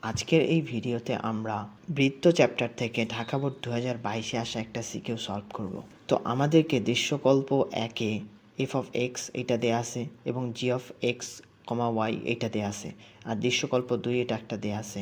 আজকের এই ভিডিওতে আমরা বৃত্ত চ্যাপ্টার থেকে ঢাকা বোর্ড 2022-এ আসা একটা সিকিউ সলভ করব। তো আমাদেরকে দৃশ্যকল্প 1-এ এফ অফ এক্স এটা দেয়া আছে এবং জি অফ এক্স কমা ওয়াই এটা দেয়া আছে, আর দৃশ্যকল্প 2 এটা একটা দেয়া আছে।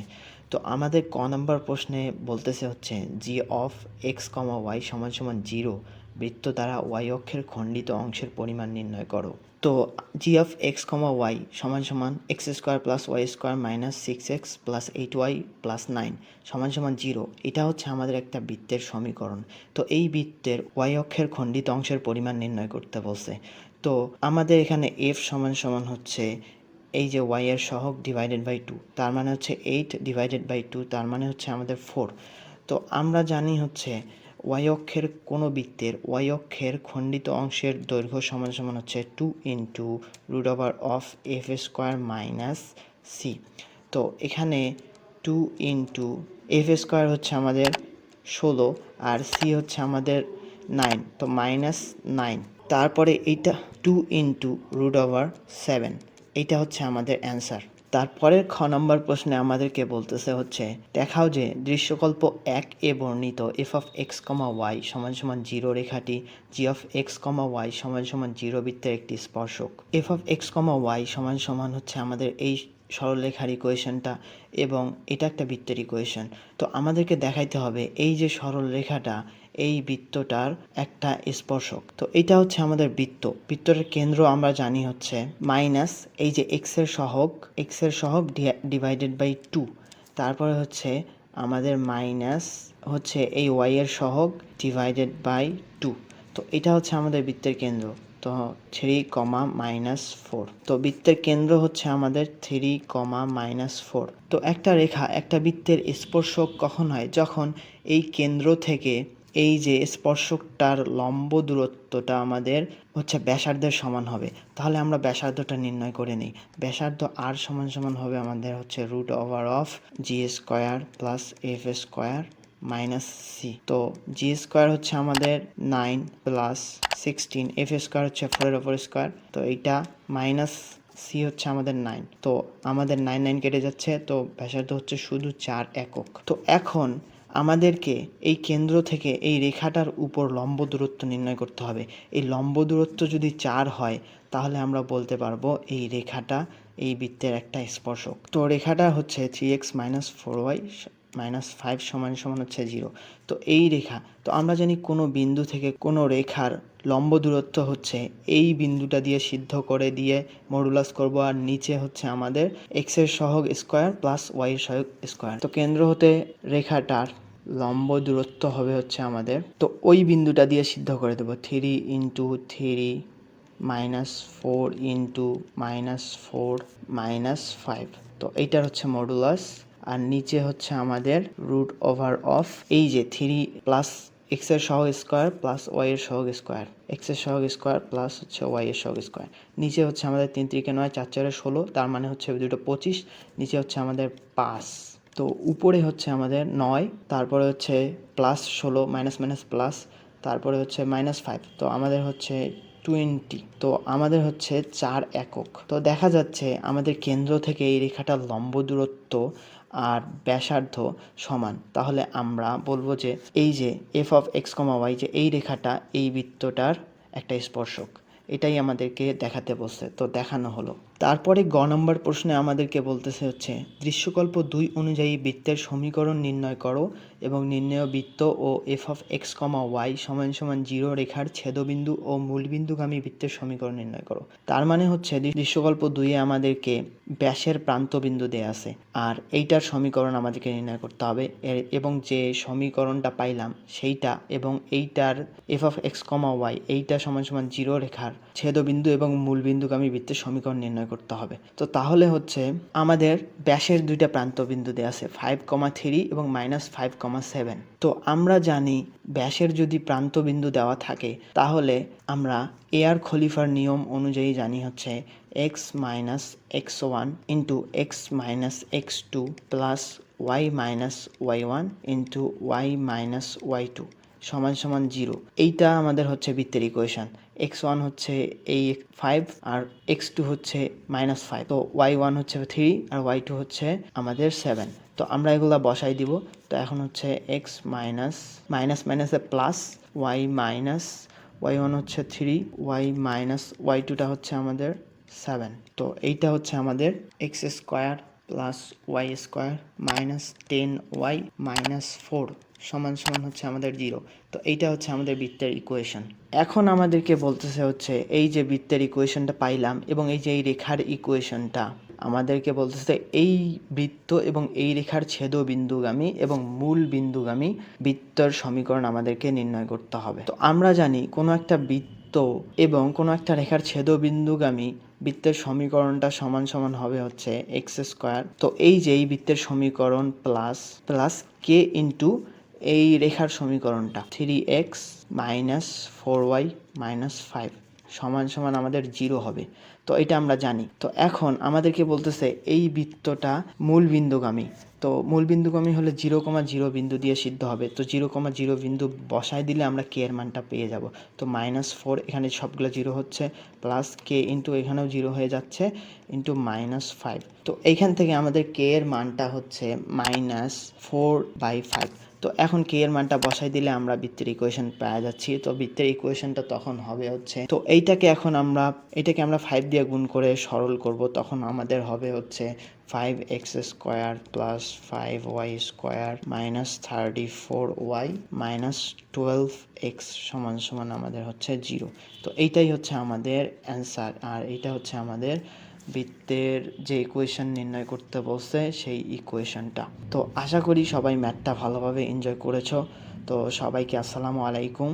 তো আমাদের ক নম্বর প্রশ্নে বলতেছে হচ্ছে জি অফ এক্স কমা ওয়াই সমান সমান 0 বৃত্ত দ্বারা ওয়াই অক্ষের খণ্ডিত অংশের পরিমাণ নির্ণয় করো। তো G of x comma Y সমান সমান X square plus Y square minus 6x plus 8y plus 9 সমান সমান 0, এটা হচ্ছে আমাদের একটা বৃত্তের সমীকরণ। তো এই বৃত্তের ওয়াই অক্ষের খণ্ডিত অংশের পরিমাণ নির্ণয় করতে বলছে। তো আমাদের এখানে এফ সমান সমান হচ্ছে এই যে ওয়াই এর সহগ ডিভাইডেড বাই 2, তার মানে হচ্ছে 8 ডিভাইডেড বাই 2, তার মানে হচ্ছে আমাদের 4। তো আমরা জানি হচ্ছে ওয়াই অক্ষের কোনো বৃত্তের ওয়াই অক্ষের খণ্ডিত অংশের দৈর্ঘ্য সমান সমান হচ্ছে 2 into root over of F square minus C. তো এখানে 2 ইন্টু এফ স্কোয়ার হচ্ছে আমাদের 16 আর সি হচ্ছে আমাদের 9, তো মাইনাস 9। তারপরে এইটা 2 ইন্টু রুট ওভার 7, এইটা হচ্ছে আমাদের অ্যান্সার। তারপরের খ নম্বর প্রশ্নে আমাদেরকে বলতেছে হচ্ছে দেখাও যে দৃশ্যকল্প 1-এ বর্ণিত F of x comma Y সমান সমান 0 রেখাটি G of x comma Y সমান সমান 0 বৃত্তের একটি স্পর্শক। F of x comma Y সমান সমান হচ্ছে আমাদের এই সরলরেখার ইকুয়েশনটা এবং এটা একটা বৃত্তের ইকুয়েশন। তো আমাদেরকে দেখাইতে হবে এই যে সরলরেখাটা এই বৃত্তটার একটা স্পর্শক। তো এটা হচ্ছে আমাদের বৃত্তটার কেন্দ্র আমরা জানি হচ্ছে মাইনাস এই যে এক্স এর সহগ ডিভাইডেড বাই 2, তারপরে হচ্ছে আমাদের মাইনাস হচ্ছে এই ওয়াই এর সহগ ডিভাইডেড বাই 2। তো এটা হচ্ছে আমাদের বৃত্তের কেন্দ্র। তো 3 কমা মাইনাস 4, তো বৃত্তের কেন্দ্র হচ্ছে আমাদের 3 কমা মাইনাস 4। তো একটা রেখা একটা বৃত্তের স্পর্শক কখন হয়? যখন এই কেন্দ্র থেকে এই যে স্পর্শকটার লম্ব দূরত্বটা আমাদের হচ্ছে ব্যাসার্ধের সমান হবে। তাহলে আমরা ব্যাসার্ধটা নির্ণয় করে নিই। ব্যাসার্ধ আর সমান সমান হবে আমাদের হচ্ছে root over of G square plus F square minus C. তো জি স্কোয়ার হচ্ছে আমাদের 9 প্লাস 16, এফ স্কোয়ার হচ্ছে 4-এর ওপর স্কোয়ার, তো এইটা মাইনাস সি হচ্ছে আমাদের 9। তো আমাদের 9 9 কেটে যাচ্ছে, তো ব্যাসার্ধ হচ্ছে শুধু 4 একক। তো এখন আমাদেরকে এই কেন্দ্র থেকে এই রেখাটার উপর লম্ব দূরত্ব নির্ণয় করতে হবে। এই লম্ব দূরত্ব যদি 4 হয় তাহলে আমরা বলতে পারবো এই রেখাটা এই বৃত্তের একটা স্পর্শক। তো রেখাটা হচ্ছে 3x মাইনাস 4y মাইনাস 5 সমান সমান হচ্ছে 0। তো এই রেখা, তো আমরা জানি কোনো বিন্দু থেকে কোনো রেখার লম্ব দূরত্ব হচ্ছে এই বিন্দুটা দিয়ে সিদ্ধ করে দিয়ে মডুলাস করব, আর নিচে হচ্ছে আমাদের এক্স এর সহগ স্কোয়ার প্লাস ওয়াই এর সহগ স্কোয়ার। তো কেন্দ্র হতে রেখাটার লম্ব দূরত্ব হবে হচ্ছে আমাদের, তো ওই বিন্দুটা দিয়ে সিদ্ধ করে দেবো 3 into 3 minus 4 into minus 4 minus 5। তো এইটার হচ্ছে মডুলাস, আর নিচে হচ্ছে আমাদের রুট ওভার অফ এই যে 3 প্লাস এক্স এর সহগ স্কোয়ার প্লাস ওয়াই এর সহগ স্কোয়ার, এক্স এর সহগ স্কোয়ার প্লাস হচ্ছে ওয়াই এর সহগ স্কোয়ার। নিচে হচ্ছে আমাদের 3 3 9 4 4 16, তার মানে হচ্ছে দুটো 25, নিচে হচ্ছে আমাদের 5। তো উপরে হচ্ছে আমাদের 9, তারপরে হচ্ছে প্লাস 16 মাইনাস মাইনাস প্লাস, তারপরে হচ্ছে মাইনাস 5, তো আমাদের হচ্ছে 20। তো আমাদের হচ্ছে 4 একক। তো দেখা যাচ্ছে আমাদের কেন্দ্র থেকে এই রেখাটার লম্ব দূরত্ব আর ব্যাসার্ধ সমান। তাহলে আমরা বলবো যে এই যে F of x comma Y যে এই রেখাটা এই বৃত্তটার একটা স্পর্শক, এটাই আমাদেরকে দেখাতে বলছে। তো দেখানো হলো। তারপরে গ নম্বর প্রশ্নে আমাদেরকে বলতেছে হচ্ছে দৃশ্যকল্প 2 অনুযায়ী বৃত্তের সমীকরণ নির্ণয় করো এবং নির্ণেয় বৃত্ত ও f of x comma Y সমান সমান 0 রেখার ছেদবিন্দু ও মূলবিন্দুগামী বৃত্তের সমীকরণ নির্ণয় করো। তার মানে হচ্ছে দৃশ্যকল্প 2-এ আমাদেরকে ব্যাসের প্রান্তবিন্দু দেয়া আছে, আর এইটার সমীকরণ আমাদেরকে নির্ণয় করতে হবে। এবং যে সমীকরণটা পাইলাম সেইটা এবং এইটার F of x comma Y এইটা সমান সমান 0 রেখার ছেদবিন্দু এবং মূলবিন্দুগামী বৃত্তের সমীকরণ নির্ণয় করতে হবে। তো তাহলে হচ্ছে আমাদের ব্যাসের দুইটা প্রান্তবিন্দু দেয়া আছে 5,3 এবং -5,7। তো আমরা জানি ব্যাসের যদি প্রান্তবিন্দু দেওয়া থাকে তাহলে আমরা এয়ার খলিফার নিয়ম অনুযায়ী জানি হচ্ছে x minus x1 into x minus x2 plus y minus y1 into y minus y2 সমান সমান 0। এইটা আমাদের হচ্ছে বৃত্তের ইকুয়েশন। x1 হচ্ছে এই 5 আর x2 হচ্ছে -5, তো y1 হচ্ছে 3 আর y2 হচ্ছে আমাদের 7। তো আমরা এগুলা বসাই দিব। তো এখন হচ্ছে এক্স মাইনাস মাইনাস মাইনাসে plus, Y minus Y one হচ্ছে 3, ওয়াই মাইনাস ওয়াই টুটা হচ্ছে আমাদের 7। তো এইটা হচ্ছে আমাদের X square plus Y square minus 10y minus 4 সমান সমান হচ্ছে আমাদের 0। তো এইটা হচ্ছে আমাদের বৃত্তের ইকুয়েশন। এখন আমাদেরকে বলতেছে হচ্ছে এই যে বৃত্তের ইকুয়েশনটা পাইলাম এবং এই যে এই রেখার ইকুয়েশনটা আমাদেরকে বলতেছে এই বৃত্ত এবং এই রেখার ছেদবিন্দুগামী এবং মূল বিন্দুগামী বৃত্তের সমীকরণ আমাদেরকে নির্ণয় করতে হবে। তো আমরা জানি কোনো একটা বৃত্ত এবং কোনো একটা রেখার ছেদবিন্দুগামী বৃত্তের সমীকরণটা সমান সমান হবে হচ্ছে এক্স স্কোয়ার। তো এই যে এই বৃত্তের সমীকরণ প্লাস প্লাস কে ইন্টু এই রেখার সমীকরণটা 3x মাইনাস 4y মাইনাস 5 সমান সমান আমাদের 0 হবে। তো এটা আমরা জানি। তো এখন আমাদেরকে বলতেছে এই বৃত্তটা মূল বিন্দুগামী। তো মূল বিন্দুগামী হলে 0,0 বিন্দু দিয়ে সিদ্ধ হবে। তো 0,0 বিন্দু বসায় দিলে আমরা কে এর মানটা পেয়ে যাব। তো -4 এখানে সবগুলো 0 হচ্ছে, প্লাস কে ইন্টু এখানেও 0 হয়ে যাচ্ছে, ইন্টু -5। তো এইখান থেকে আমাদের কে এর মানটা হচ্ছে -4/5। তো এখন কে এর মানটা বসাই দিলে আমরা বৃত্তের ইকুয়েশন পেয়ে যাচ্ছি। তো বৃত্তের ইকুয়েশনটা তখন হবে হচ্ছে, তো এইটাকে এখন এটাকে আমরা 5 দিয়ে গুণ করে সরল করব। তখন আমাদের হবে হচ্ছে 5x square plus 5y square minus 34y minus 12x সমান সমান আমাদের হচ্ছে 0। তো এইটাই হচ্ছে আমাদের অ্যান্সার, আর এইটা হচ্ছে আমাদের বৃত্তের যে ইকুয়েশন নির্ণয় করতে বলছে সেই ইকুয়েশনটা। তো আশা করি সবাই ম্যাথটা ভালোভাবে এনজয় করেছো। তো সবাইকে আসসালামু আলাইকুম।